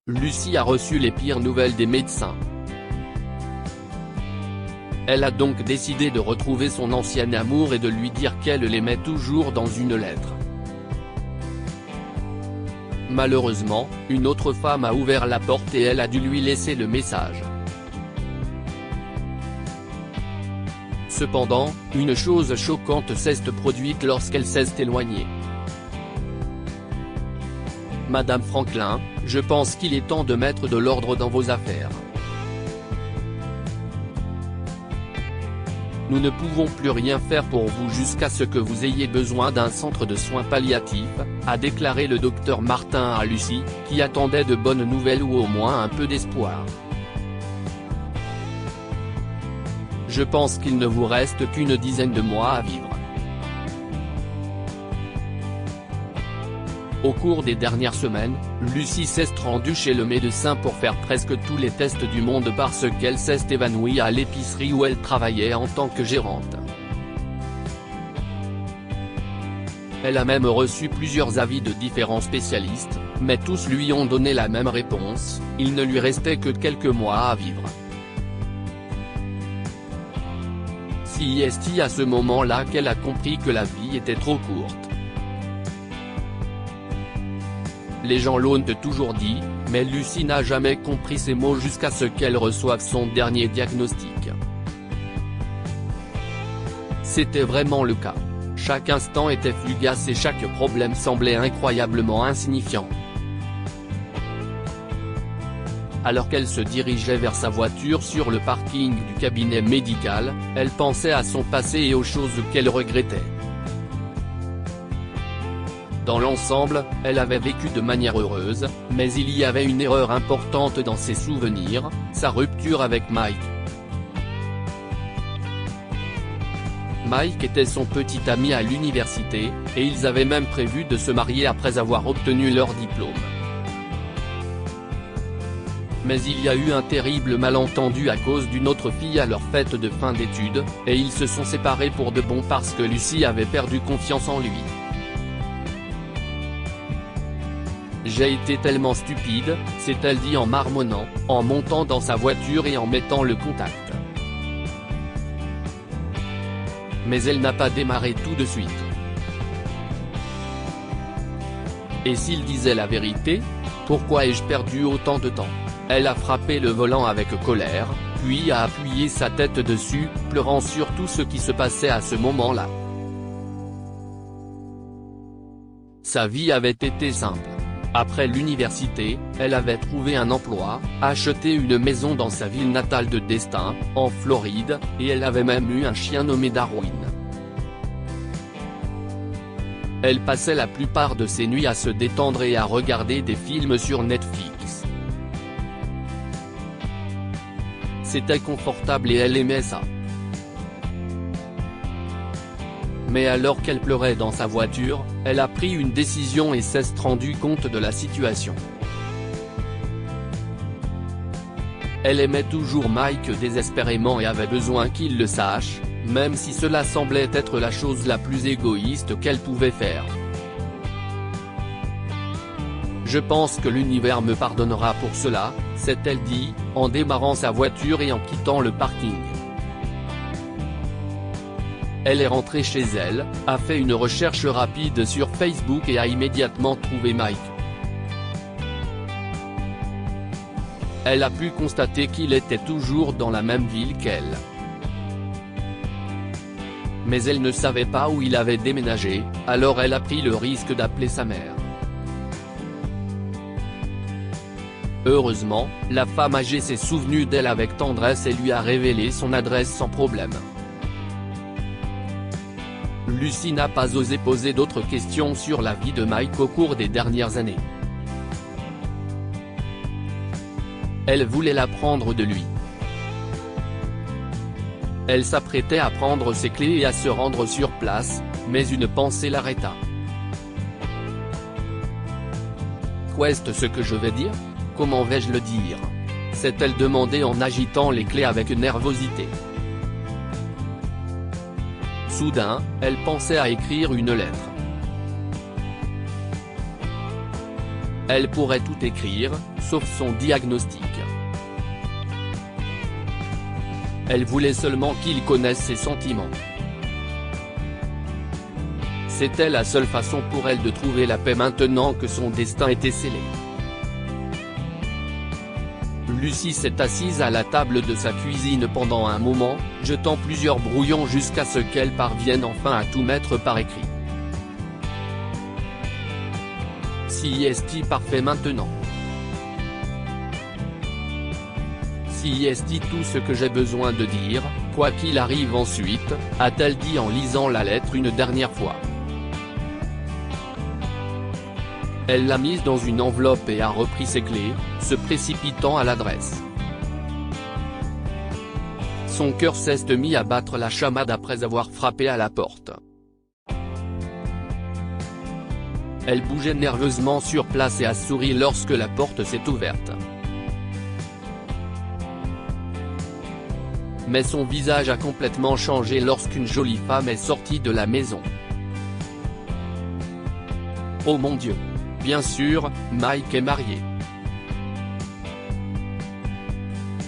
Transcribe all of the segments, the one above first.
Lucie a reçu les pires nouvelles des médecins. Elle a donc décidé de retrouver son ancien amour et de lui dire qu'elle l'aimait toujours dans une lettre. Malheureusement, une autre femme a ouvert la porte et elle a dû lui laisser le message. Cependant, une chose choquante s'est produite lorsqu'elle s'est éloignée. Madame Franklin, je pense qu'il est temps de mettre de l'ordre dans vos affaires. Nous ne pouvons plus rien faire pour vous jusqu'à ce que vous ayez besoin d'un centre de soins palliatifs, a déclaré le docteur Martin à Lucie, qui attendait de bonnes nouvelles ou au moins un peu d'espoir. Je pense qu'il ne vous reste qu'une dizaine de mois à vivre. Au cours des dernières semaines, Lucie s'est rendue chez le médecin pour faire presque tous les tests du monde parce qu'elle s'est évanouie à l'épicerie où elle travaillait en tant que gérante. Elle a même reçu plusieurs avis de différents spécialistes, mais tous lui ont donné la même réponse, il ne lui restait que quelques mois à vivre. C'est à ce moment-là qu'elle a compris que la vie était trop courte. Les gens l'ont toujours dit, mais Lucie n'a jamais compris ces mots jusqu'à ce qu'elle reçoive son dernier diagnostic. C'était vraiment le cas. Chaque instant était fugace et chaque problème semblait incroyablement insignifiant. Alors qu'elle se dirigeait vers sa voiture sur le parking du cabinet médical, elle pensait à son passé et aux choses qu'elle regrettait. Dans l'ensemble, elle avait vécu de manière heureuse, mais il y avait une erreur importante dans ses souvenirs, sa rupture avec Mike. Mike était son petit ami à l'université, et ils avaient même prévu de se marier après avoir obtenu leur diplôme. Mais il y a eu un terrible malentendu à cause d'une autre fille à leur fête de fin d'études, et ils se sont séparés pour de bon parce que Lucie avait perdu confiance en lui. J'ai été tellement stupide, s'est-elle dit en marmonnant, en montant dans sa voiture et en mettant le contact. Mais elle n'a pas démarré tout de suite. Et s'il disait la vérité? Pourquoi ai-je perdu autant de temps? Elle a frappé le volant avec colère, puis a appuyé sa tête dessus, pleurant sur tout ce qui se passait à ce moment-là. Sa vie avait été simple. Après l'université, elle avait trouvé un emploi, acheté une maison dans sa ville natale de Destin, en Floride, et elle avait même eu un chien nommé Darwin. Elle passait la plupart de ses nuits à se détendre et à regarder des films sur Netflix. C'était confortable et elle aimait ça. Mais alors qu'elle pleurait dans sa voiture, elle a pris une décision et s'est rendue compte de la situation. Elle aimait toujours Mike désespérément et avait besoin qu'il le sache, même si cela semblait être la chose la plus égoïste qu'elle pouvait faire. Je pense que l'univers me pardonnera pour cela, s'est-elle dit, en démarrant sa voiture et en quittant le parking. Elle est rentrée chez elle, a fait une recherche rapide sur Facebook et a immédiatement trouvé Mike. Elle a pu constater qu'il était toujours dans la même ville qu'elle. Mais elle ne savait pas où il avait déménagé, alors elle a pris le risque d'appeler sa mère. Heureusement, la femme âgée s'est souvenue d'elle avec tendresse et lui a révélé son adresse sans problème. Lucie n'a pas osé poser d'autres questions sur la vie de Mike au cours des dernières années. Elle voulait l'apprendre de lui. Elle s'apprêtait à prendre ses clés et à se rendre sur place, mais une pensée l'arrêta. Qu'est-ce ce que je vais dire? Comment vais-je le dire? S'est-elle demandé en agitant les clés avec nervosité. Soudain, elle pensait à écrire une lettre. Elle pourrait tout écrire, sauf son diagnostic. Elle voulait seulement qu'il connaisse ses sentiments. C'était la seule façon pour elle de trouver la paix maintenant que son destin était scellé. Lucie s'est assise à la table de sa cuisine pendant un moment, jetant plusieurs brouillons jusqu'à ce qu'elle parvienne enfin à tout mettre par écrit. Si est-il parfait maintenant? Si est-il tout ce que j'ai besoin de dire, quoi qu'il arrive ensuite, a-t-elle dit en lisant la lettre une dernière fois. Elle l'a mise dans une enveloppe et a repris ses clés, se précipitant à l'adresse. Son cœur s'est mis à battre la chamade après avoir frappé à la porte. Elle bougeait nerveusement sur place et a souri lorsque la porte s'est ouverte. Mais son visage a complètement changé lorsqu'une jolie femme est sortie de la maison. Oh mon Dieu! Bien sûr, Mike est marié.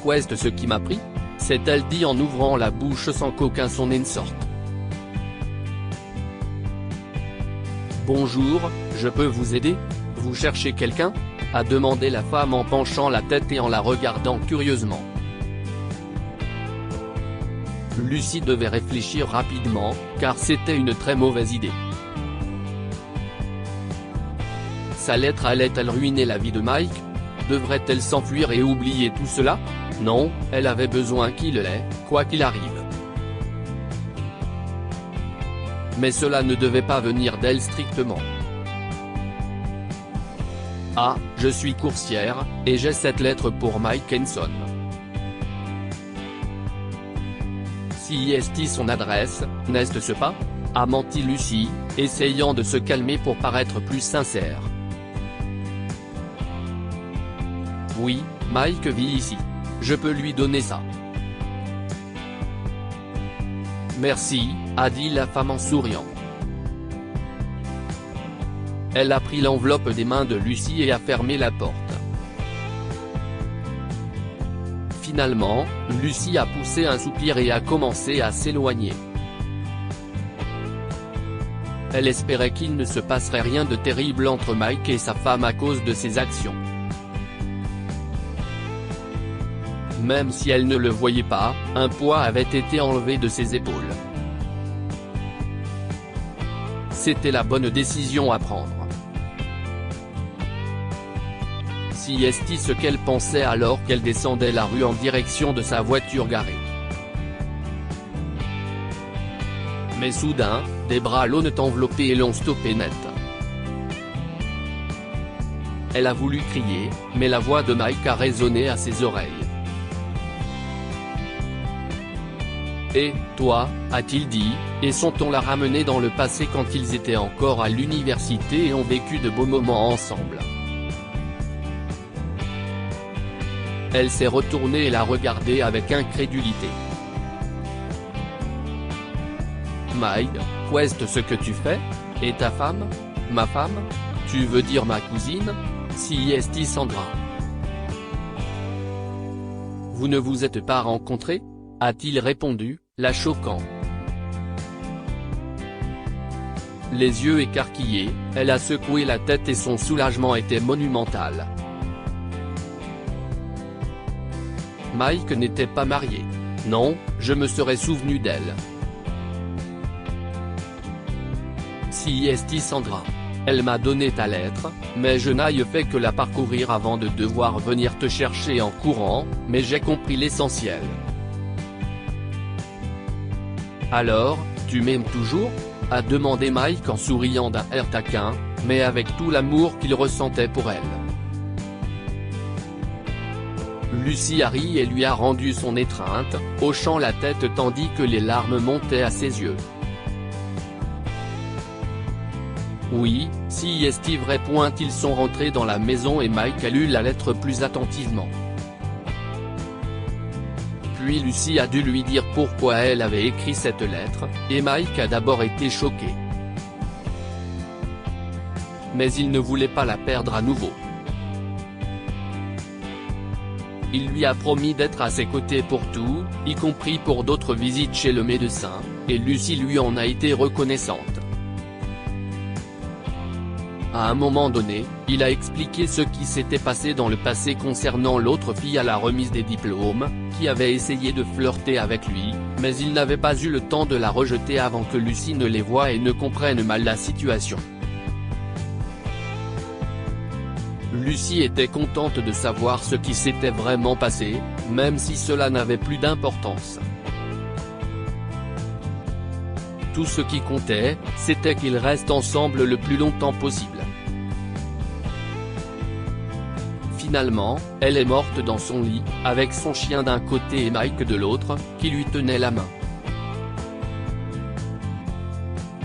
Qu'est-ce ce qui m'a pris? S'est-elle dit en ouvrant la bouche sans qu'aucun son ne sorte. Bonjour, je peux vous aider? Vous cherchez quelqu'un? A demandé la femme en penchant la tête et en la regardant curieusement. Lucie devait réfléchir rapidement, car c'était une très mauvaise idée. Sa lettre allait-elle ruiner la vie de Mike? Devrait-elle s'enfuir et oublier tout cela? Non, elle avait besoin qu'il l'ait, quoi qu'il arrive. Mais cela ne devait pas venir d'elle strictement. Ah, je suis coursière, et j'ai cette lettre pour Mike Henson. Si est son adresse, n'est-ce pas? A menti Lucie, essayant de se calmer pour paraître plus sincère. Oui, Mike vit ici. Je peux lui donner ça. Merci, a dit la femme en souriant. Elle a pris l'enveloppe des mains de Lucie et a fermé la porte. Finalement, Lucie a poussé un soupir et a commencé à s'éloigner. Elle espérait qu'il ne se passerait rien de terrible entre Mike et sa femme à cause de ses actions. Même si elle ne le voyait pas, un poids avait été enlevé de ses épaules. C'était la bonne décision à prendre. Si est ce qu'elle pensait alors qu'elle descendait la rue en direction de sa voiture garée. Mais soudain, des bras l'ont enveloppée et l'ont stoppée net. Elle a voulu crier, mais la voix de Mike a résonné à ses oreilles. Et, toi, a-t-il dit, et sont-on la ramené dans le passé quand ils étaient encore à l'université et ont vécu de beaux moments ensemble. Elle s'est retournée et l'a regardé avec incrédulité. Mike, qu'est-ce ce que tu fais? Et ta femme? Ma femme? Tu veux dire ma cousine? Si est Sandra. Vous ne vous êtes pas rencontrés? A-t-il répondu, la choquant. Les yeux écarquillés, elle a secoué la tête et son soulagement était monumental. Mike n'était pas marié. Non, je me serais souvenu d'elle. Si est Sandra. Elle m'a donné ta lettre, mais je n'ai fait que la parcourir avant de devoir venir te chercher en courant, mais j'ai compris l'essentiel. Alors, tu m'aimes toujours? A demandé Mike en souriant d'un air taquin, mais avec tout l'amour qu'il ressentait pour elle. Lucie a ri et lui a rendu son étreinte, hochant la tête tandis que les larmes montaient à ses yeux. Oui, si est vrai. Ils sont rentrés dans la maison et Mike a lu la lettre plus attentivement. Puis Lucie a dû lui dire pourquoi elle avait écrit cette lettre, et Mike a d'abord été choqué. Mais il ne voulait pas la perdre à nouveau. il lui a promis d'être à ses côtés pour tout, y compris pour d'autres visites chez le médecin, et Lucie lui en a été reconnaissante. À un moment donné, il a expliqué ce qui s'était passé dans le passé concernant l'autre fille à la remise des diplômes, qui avait essayé de flirter avec lui, mais il n'avait pas eu le temps de la rejeter avant que Lucie ne les voie et ne comprenne mal la situation. Lucie était contente de savoir ce qui s'était vraiment passé, même si cela n'avait plus d'importance. Tout ce qui comptait, c'était qu'ils restent ensemble le plus longtemps possible. Finalement, elle est morte dans son lit, avec son chien d'un côté et Mike de l'autre, qui lui tenait la main.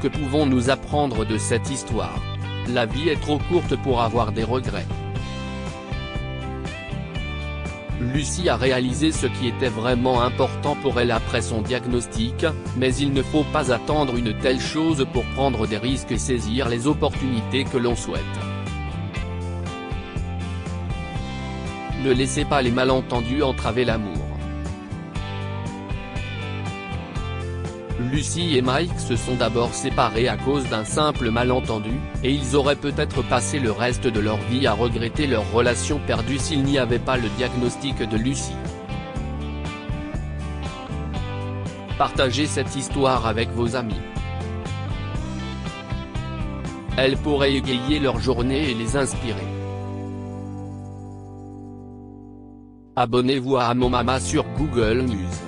Que pouvons-nous apprendre de cette histoire? La vie est trop courte pour avoir des regrets. Lucie a réalisé ce qui était vraiment important pour elle après son diagnostic, mais il ne faut pas attendre une telle chose pour prendre des risques et saisir les opportunités que l'on souhaite. Ne laissez pas les malentendus entraver l'amour. Lucie et Mike se sont d'abord séparés à cause d'un simple malentendu, et ils auraient peut-être passé le reste de leur vie à regretter leur relation perdue s'il n'y avait pas le diagnostic de Lucie. Partagez cette histoire avec vos amis. Elle pourrait égayer leur journée et les inspirer. Abonnez-vous à Amomama sur Google News.